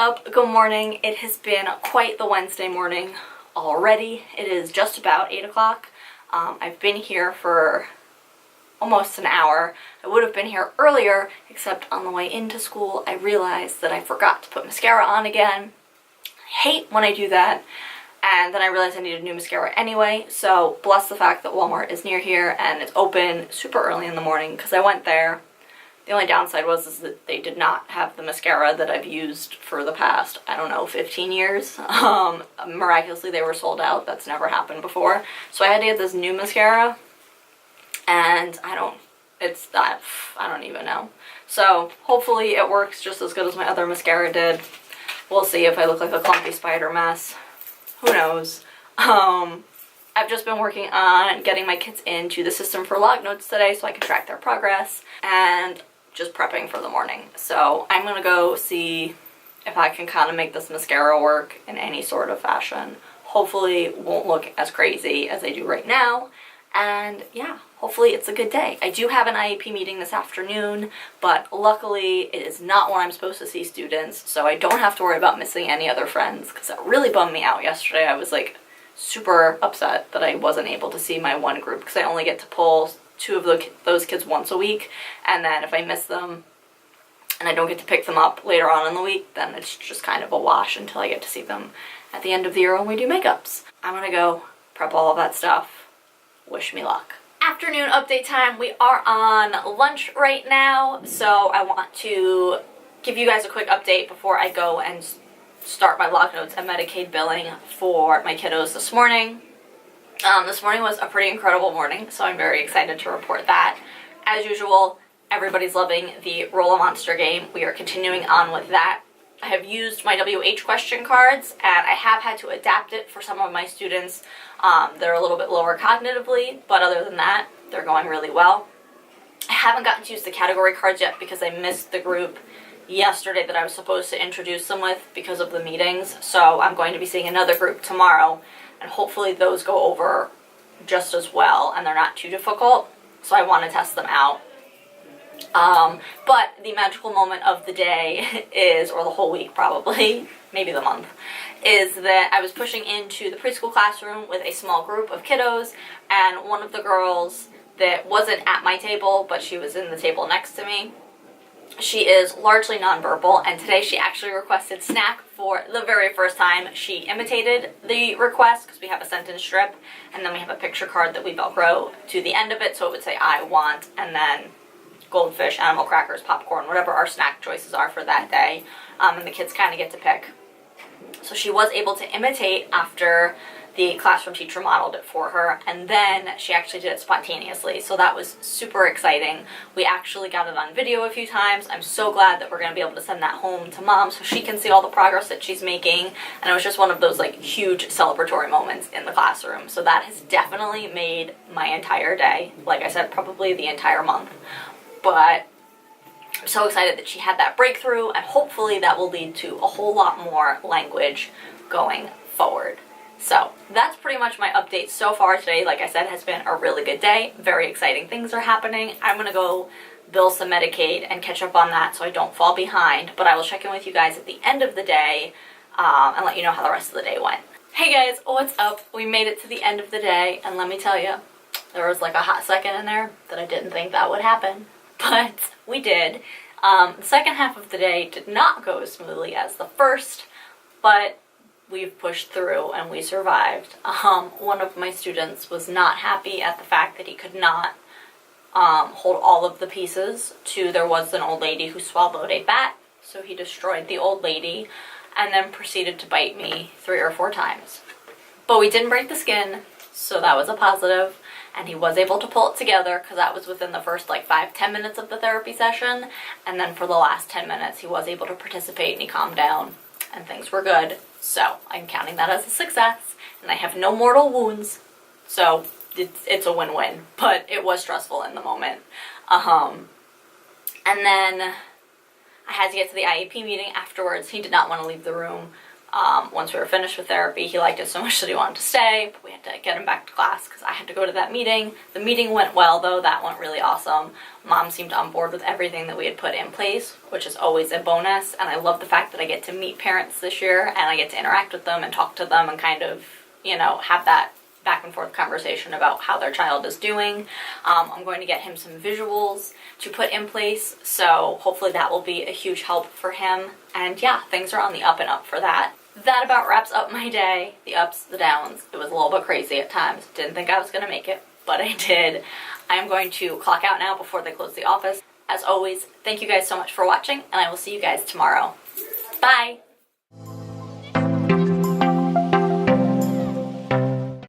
up? Good morning. It has been quite the Wednesday morning already. It is just about 8 o'clock. I've been here for almost an hour. I would have been here earlier, except on the way into school I realized that I forgot to put mascara on again. I hate when I do that. And then I realized I needed new mascara anyway, so bless the fact that Walmart is near here and it's open super early in the morning because I went there. The only downside was that they did not have the mascara that I've used for the past, I don't know, 15 years. Miraculously they were sold out. That's never happened before. So I had to get this new mascara and I don't even know. So hopefully it works just as good as my other mascara did. We'll see if I look like a clumpy spider mess. Who knows? I've just been working on getting my kids into the system for log notes today so I can track their progress and just prepping for the morning. So I'm gonna go see if I can kind of make this mascara work in any sort of fashion. Hopefully it won't look as crazy as I do right now. And yeah, hopefully it's a good day. I do have an IEP meeting this afternoon, but luckily it is not when I'm supposed to see students, so I don't have to worry about missing any other friends, because that really bummed me out yesterday. I was like super upset that I wasn't able to see my one group, because I only get to pull two of those kids once a week, and then if I miss them and I don't get to pick them up later on in the week, then it's just kind of a wash until I get to see them at the end of the year when we do makeups. I'm gonna go prep all of that stuff. Wish me luck. Afternoon update time. We are on lunch right now, so I want to give you guys a quick update before I go and start my log notes and Medicaid billing for my kiddos this morning. This morning was a pretty incredible morning, so I'm very excited to report that. As usual, everybody's loving the Roll a Monster game. We are continuing on with that. I have used my WH question cards, and I have had to adapt it for some of my students. They're a little bit lower cognitively, but other than that, they're going really well. I haven't gotten to use the category cards yet because I missed the group yesterday that I was supposed to introduce them with because of the meetings, so I'm going to be seeing another group tomorrow, and hopefully those go over just as well and they're not too difficult, so I want to test them out. But the magical moment of the day is, or the whole week probably, maybe the month, is that I was pushing into the preschool classroom with a small group of kiddos, and one of the girls that wasn't at my table, but she was in the table next to me, she is largely nonverbal, and today she actually requested snack for the very first time. She imitated the request because we have a sentence strip, and then we have a picture card that we Velcro to the end of it, so it would say I want, and then goldfish, animal crackers, popcorn, whatever our snack choices are for that day, and the kids kind of get to pick. So she was able to imitate after the classroom teacher modeled it for her, and then she actually did it spontaneously, so that was super exciting. We actually got it on video a few times. I'm so glad that we're going to be able to send that home to Mom so she can see all the progress that she's making, and it was just one of those like huge celebratory moments in the classroom, so that has definitely made my entire day, like I said, probably the entire month. But I'm so excited that she had that breakthrough, and hopefully that will lead to a whole lot more language going forward. So that's pretty much my update so far today. Like I said, has been a really good day. Very exciting things are happening. I'm going to go bill some Medicaid and catch up on that so I don't fall behind, but I will check in with you guys at the end of the day and let you know how the rest of the day went. Hey guys, what's up? We made it to the end of the day, and let me tell you, there was like a hot second in there that I didn't think that would happen. But we did. The second half of the day did not go as smoothly as the first, but we've pushed through and we survived. One of my students was not happy at the fact that he could not hold all of the pieces to there was an old lady who swallowed a bat, so he destroyed the old lady and then proceeded to bite me 3 or 4 times. But we didn't break the skin, so that was a positive. And he was able to pull it together because that was within the first like 5-10 minutes of the therapy session, and then for the last 10 minutes he was able to participate and he calmed down and things were good. So I'm counting that as a success, and I have no mortal wounds, so it's a win-win, but it was stressful in the moment. And then I had to get to the IEP meeting afterwards. He did not want to leave the room, Once we were finished with therapy. He liked it so much that he wanted to stay, but we had to get him back to class because I had to go to that meeting. The meeting went well though, that went really awesome. Mom seemed on board with everything that we had put in place, which is always a bonus, and I love the fact that I get to meet parents this year and I get to interact with them and talk to them and kind of, you know, have that back and forth conversation about how their child is doing. I'm going to get him some visuals to put in place, so hopefully that will be a huge help for him. And yeah, things are on the up and up for that. That about wraps up my day. The ups, the downs. It was a little bit crazy at times. Didn't think I was going to make it, but I did. I'm going to clock out now before they close the office. As always, thank you guys so much for watching, and I will see you guys tomorrow. Bye!